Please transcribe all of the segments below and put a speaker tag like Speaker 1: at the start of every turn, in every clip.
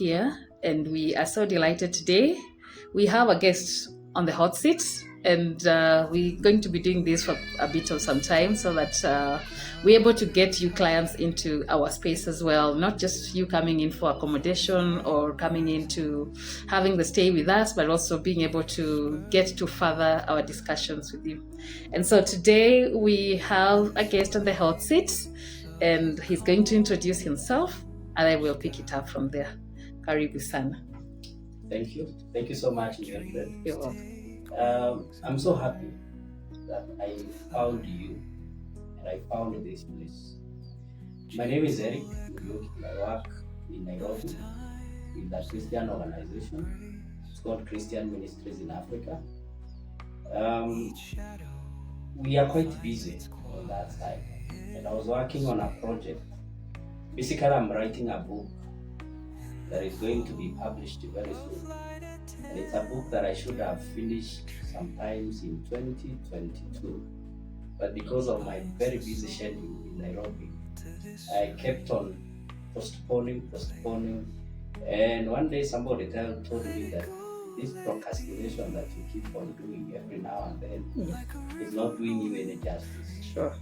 Speaker 1: here, and we are so delighted today. We have a guest on the hot seat, and we're going to be doing this for a bit of some time so that we're able to get you clients into our space as well, not just you coming in for accommodation or coming in to having the stay with us, but also being able to get to further our discussions with you. And so today we have a guest on the hot seat, and he's going to introduce himself, and I will pick it up from there. Karibu sana.
Speaker 2: Thank you. Thank you so much, Unedited.
Speaker 1: You're welcome.
Speaker 2: I'm so happy that I found you and I found this place. My name is Eric. I work in Nairobi with a Christian organization. It's called Christian Ministries in Africa. We are quite busy on that side. And I was working on a project. Basically, I'm writing a book that is going to be published very soon. And it's a book that I should have finished sometimes in 2022. But because of my very busy schedule in Nairobi, I kept on postponing. And one day somebody told me that this procrastination that you keep on doing every now and then is not doing you any justice.
Speaker 1: Sure.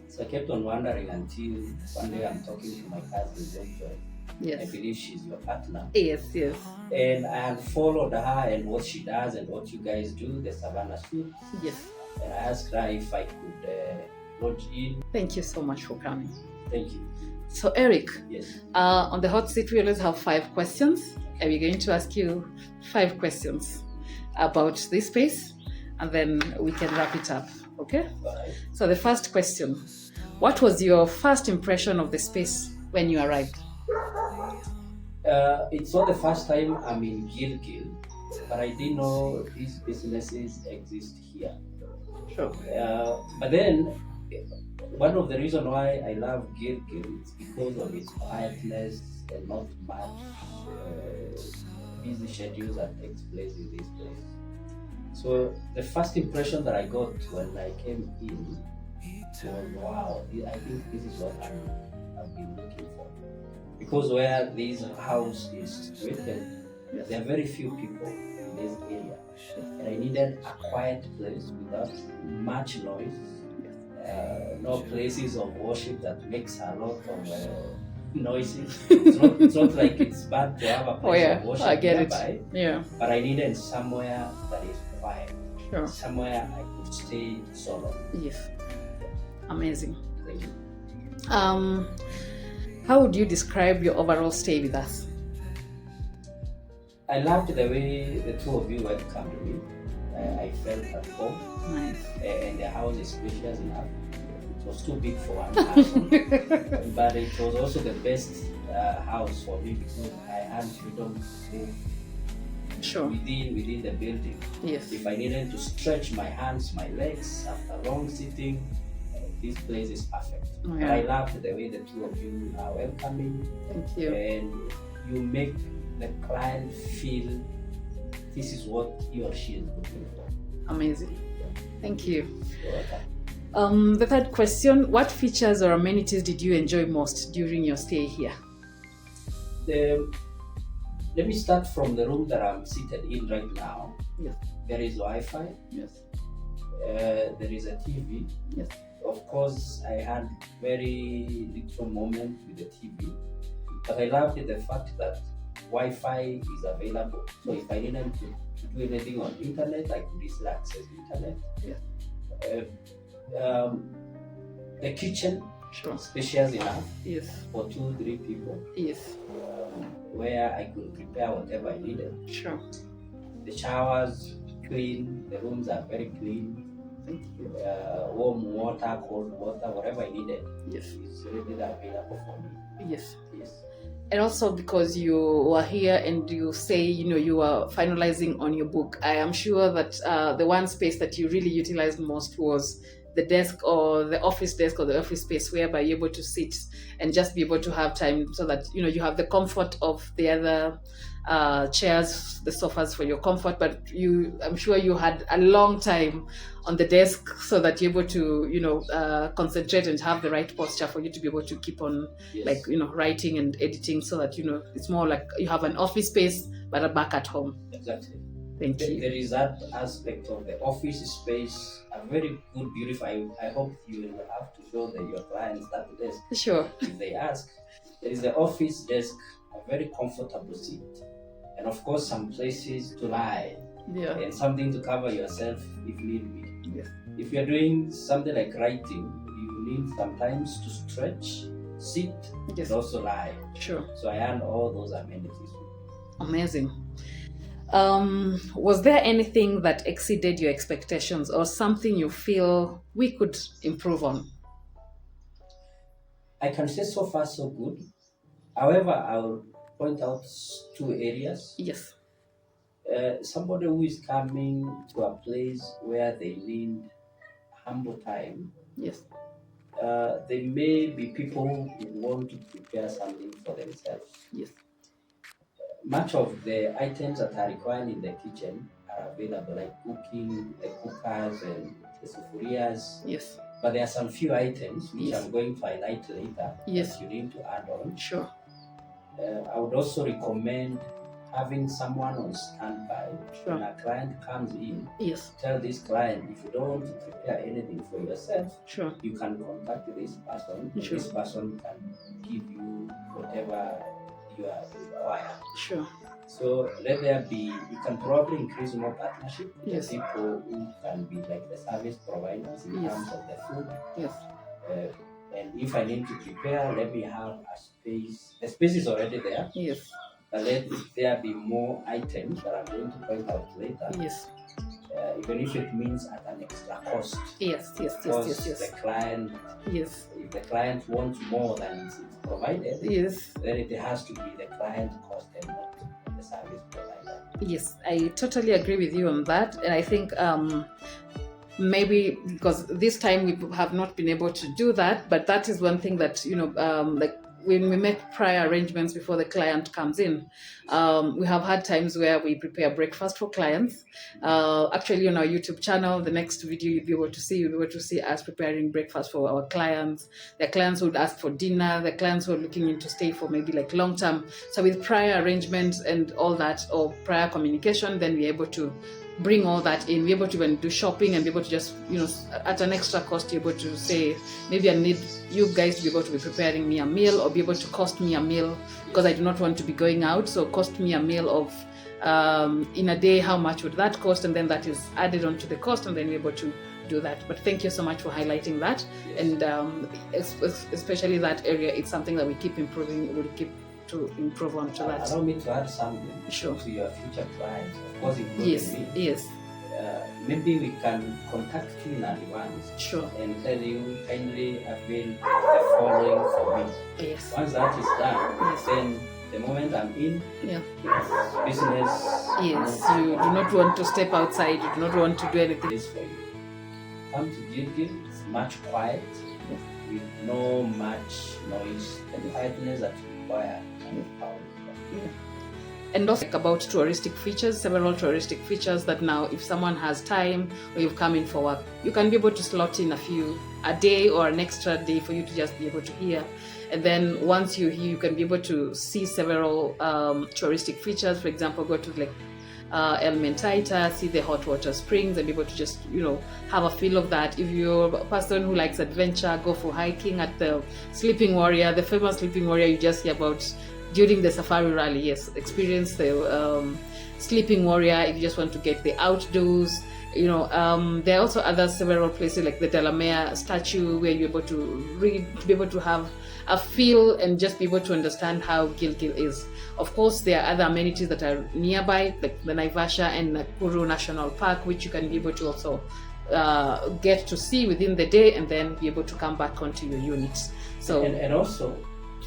Speaker 2: So I kept on wondering until one day I'm talking to my cousin, Joy.
Speaker 1: Yes.
Speaker 2: I believe she's your partner.
Speaker 1: Yes.
Speaker 2: And I had followed her and what she does and what you guys do, the Savannah Suite.
Speaker 1: Yes.
Speaker 2: And I asked her if I could lodge in.
Speaker 1: Thank you so much for coming.
Speaker 2: Thank you.
Speaker 1: So Eric,
Speaker 2: Yes.
Speaker 1: on the hot seat we always have 5 questions, and we're going to ask you 5 questions about this space, and then we can wrap it up. Okay?
Speaker 2: All right.
Speaker 1: So the first question: what was your first impression of the space when you arrived?
Speaker 2: It's not the first time I'm in Gilgil, but I didn't know these businesses exist here.
Speaker 1: Sure.
Speaker 2: But then, one of the reasons why I love Gilgil is because of its quietness and not much busy schedules that takes place in this place. So the first impression that I got when I came in was, wow, I think this is what I've been looking for. Because where this house is situated, there are very few people in this area. And I needed a quiet place without much noise. No places of worship that makes a lot of noises. It's not like it's bad to have a place of worship
Speaker 1: I get
Speaker 2: nearby,
Speaker 1: it. Yeah.
Speaker 2: but I needed somewhere that is quiet.
Speaker 1: Sure.
Speaker 2: Somewhere I could stay solo.
Speaker 1: Yes. Amazing.
Speaker 2: Thank you.
Speaker 1: How would you describe your overall stay with us?
Speaker 2: I loved the way the two of you welcomed me. I felt at home.
Speaker 1: Nice.
Speaker 2: And the house is spacious enough. It was too big for one person, but it was also the best house for me because I had freedom to move
Speaker 1: Sure.
Speaker 2: within the building.
Speaker 1: Yes.
Speaker 2: If I needed to stretch my hands, my legs after long sitting, this place is perfect.
Speaker 1: Oh,
Speaker 2: But I
Speaker 1: yeah.
Speaker 2: loved the way the two of you are welcoming,
Speaker 1: Thank you.
Speaker 2: and you make the client feel this is what he or she is looking for.
Speaker 1: Amazing. Thank you.
Speaker 2: You're welcome.
Speaker 1: The third question: what features or amenities did you enjoy most during your stay here?
Speaker 2: Let me start from the room that I'm seated in right now.
Speaker 1: Yes.
Speaker 2: There is Wi-Fi.
Speaker 1: Yes.
Speaker 2: There is a TV.
Speaker 1: Yes.
Speaker 2: Of course, I had very little moment with the TV, but I loved the fact that Wi-Fi is available. So if I needed to do anything on internet, I could easily access internet.
Speaker 1: Yeah.
Speaker 2: The kitchen,
Speaker 1: Sure.
Speaker 2: spacious enough
Speaker 1: Yes.
Speaker 2: for 2-3 people,
Speaker 1: Yes.
Speaker 2: where I could prepare whatever I needed.
Speaker 1: Sure.
Speaker 2: The showers clean, the rooms are very clean.
Speaker 1: Thank you.
Speaker 2: Warm water, cold water, whatever I needed
Speaker 1: Yes.
Speaker 2: is readily available for me.
Speaker 1: Yes.
Speaker 2: Yes.
Speaker 1: And also because you were here and you say, you are finalizing on your book, I am sure that the one space that you really utilized most was the desk or the office desk or the office space whereby you're able to sit and just be able to have time, so that you have the comfort of the other chairs, the sofas for your comfort, but I'm sure you had a long time on the desk, so that you're able to concentrate and have the right posture for you to be able to keep on,
Speaker 2: Yes.
Speaker 1: like writing and editing, so that it's more like you have an office space but back at home.
Speaker 2: Exactly.
Speaker 1: Thank you.
Speaker 2: There is that aspect of the office space, a very good, beautiful. I hope you will have to show your clients that desk.
Speaker 1: Sure.
Speaker 2: If they ask, there is the office desk, a very comfortable seat, and of course some places to lie,
Speaker 1: Yeah.
Speaker 2: and something to cover yourself if need be.
Speaker 1: Yes.
Speaker 2: If you're doing something like writing, you need sometimes to stretch, sit,
Speaker 1: Yes.
Speaker 2: and also lie.
Speaker 1: Sure.
Speaker 2: So I had all those amenities.
Speaker 1: Amazing. Was there anything that exceeded your expectations, or something you feel we could improve on?
Speaker 2: I can say so far so good. However, I'll point out two areas.
Speaker 1: Yes.
Speaker 2: Somebody who is coming to a place where they need humble time.
Speaker 1: Yes.
Speaker 2: There may be people who want to prepare something for themselves.
Speaker 1: Yes.
Speaker 2: Much of the items that are required in the kitchen are available, like cooking, the cookers and the sufurias.
Speaker 1: Yes.
Speaker 2: But there are some few items which
Speaker 1: Yes.
Speaker 2: I'm going to highlight later
Speaker 1: Yes.
Speaker 2: that you need to add on.
Speaker 1: Sure.
Speaker 2: I would also recommend having someone on standby.
Speaker 1: Sure.
Speaker 2: When a client comes in,
Speaker 1: Yes.
Speaker 2: tell this client, if you don't want to prepare anything for yourself,
Speaker 1: Sure.
Speaker 2: you can contact this person. And
Speaker 1: Sure.
Speaker 2: this person can give you whatever you are required.
Speaker 1: Sure.
Speaker 2: So let there be, you can probably increase more partnership with
Speaker 1: Yes.
Speaker 2: the people who can be like the service providers in
Speaker 1: Yes.
Speaker 2: terms of the food.
Speaker 1: Yes.
Speaker 2: And if I need to prepare, let me have a space. The space is already there.
Speaker 1: Yes.
Speaker 2: But let there be more items that I'm going to point out later.
Speaker 1: Yes.
Speaker 2: Even if it means at an extra cost.
Speaker 1: Yes. Yes. Yes.
Speaker 2: Because
Speaker 1: Yes. Yes.
Speaker 2: the client,
Speaker 1: Yes.
Speaker 2: if the client wants more than is provided,
Speaker 1: Yes.
Speaker 2: then it has to be the client cost and not the service provider.
Speaker 1: Yes, I totally agree with you on that, and I think maybe because this time we have not been able to do that, but that is one thing that like when we make prior arrangements before the client comes in, we have had times where we prepare breakfast for clients. Actually, on our YouTube channel, the next video you'll be able to see us preparing breakfast for our clients. The clients would ask for dinner. The clients who are looking into stay for maybe like long term. So with prior arrangements and all that, or prior communication, then we're able to bring all that in. We're able to even do shopping and be able to just, at an extra cost, you're able to say, maybe I need you guys to be able to be preparing me a meal, or be able to cost me a meal, because I do not want to be going out. So cost me a meal of, in a day, how much would that cost? And then that is added onto the cost, and then we're able to do that. But thank you so much for highlighting that.
Speaker 2: Yes.
Speaker 1: And especially that area, it's something that we keep improving. We'll keep to improve on to that.
Speaker 2: Allow me to add something
Speaker 1: Sure.
Speaker 2: to your future clients, of course, including
Speaker 1: Yes,
Speaker 2: me.
Speaker 1: yes,
Speaker 2: Maybe we can contact you in advance
Speaker 1: sure,
Speaker 2: and tell you kindly avail the following for me.
Speaker 1: yes,
Speaker 2: Once that is done,
Speaker 1: Yes.
Speaker 2: then the moment I'm in,
Speaker 1: yeah,
Speaker 2: it's business.
Speaker 1: yes. You do not want to step outside. You do not want to do anything.
Speaker 2: This for you. Come to Gilgil, it's much quiet,
Speaker 1: Yes.
Speaker 2: with no much noise. The quietness that you require and power.
Speaker 1: And also about touristic features, several touristic features that now, if someone has time or you've come in for work, you can be able to slot in a day or an extra day for you to just be able to hear. And then once you hear, you can be able to see several touristic features. For example, go to like El Mentaita, see the hot water springs, and be able to just have a feel of that. If you're a person who likes adventure, go for hiking at the Sleeping Warrior, the famous Sleeping Warrior you just hear about during the safari rally. Yes, experience the Sleeping Warrior if you just want to get the outdoors. There are also other several places like the Delamere statue where you're able to read, to be able to have a feel and just be able to understand how Gilgil is. Of course, there are other amenities that are nearby, like the Naivasha and Nakuru National Park, which you can be able to also get to see within the day, and then be able to come back onto your units. So
Speaker 2: And also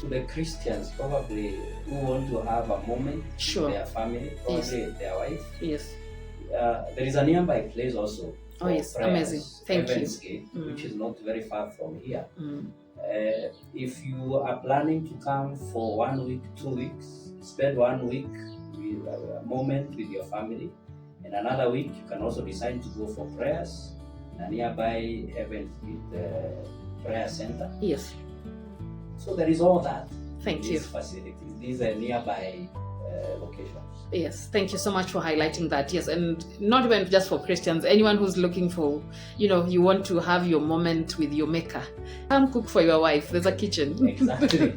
Speaker 2: to the Christians probably who want to have a moment
Speaker 1: Sure.
Speaker 2: with their family, probably their wife.
Speaker 1: yes,
Speaker 2: There is a nearby place also
Speaker 1: Oh, yes, amazing. Thank you.
Speaker 2: Gate, which is not very far from here.
Speaker 1: Mm.
Speaker 2: If you are planning to come for 1 week, 2 weeks, spend 1 week with a moment with your family, and another week you can also decide to go for prayers in a nearby Heaven's Gate prayer center.
Speaker 1: Yes.
Speaker 2: So there is all that.
Speaker 1: Thank
Speaker 2: in
Speaker 1: you.
Speaker 2: These facilities, these are nearby locations.
Speaker 1: Yes, thank you so much for highlighting that. Yes, and not even just for Christians, anyone who's looking for, you want to have your moment with your maker. Come cook for your wife. There's a kitchen.
Speaker 2: Exactly.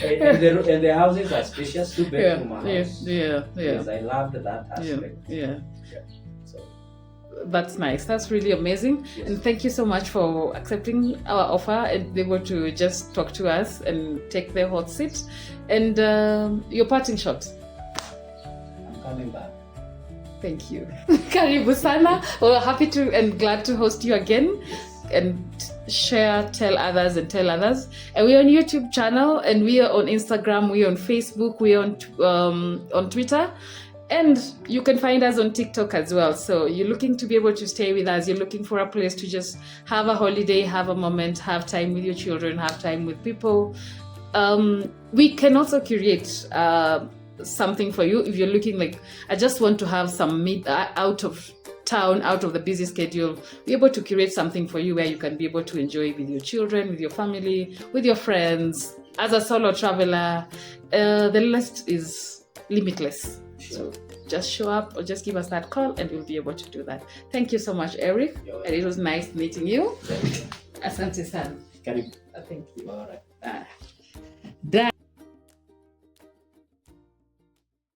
Speaker 2: and the houses are spacious, 2-bedroom house.
Speaker 1: Yeah.
Speaker 2: Yes, I loved that aspect.
Speaker 1: Yeah.
Speaker 2: So
Speaker 1: that's nice. That's really amazing.
Speaker 2: Yes.
Speaker 1: And thank you so much for accepting our offer and be able to just talk to us and take the hot seat. And your parting shot.
Speaker 2: I'm coming back.
Speaker 1: Thank you. Karibu sana. We're happy to and glad to host you again.
Speaker 2: Yes.
Speaker 1: And tell others. And we're on YouTube channel, and we are on Instagram, we're on Facebook, we're on Twitter, and you can find us on TikTok as well. So you're looking to be able to stay with us, you're looking for a place to just have a holiday, have a moment, have time with your children, have time with people. We can also create something for you if you're looking like, I just want to have some out of town, out of the busy schedule. We're able to curate something for you where you can be able to enjoy with your children, with your family, with your friends. As a solo traveler, the list is limitless.
Speaker 2: Sure.
Speaker 1: So just show up or just give us that call and we'll be able to do that. Thank you so much, Eric. And it was nice meeting you. Asante sana.
Speaker 2: Karibu.
Speaker 1: Thank you.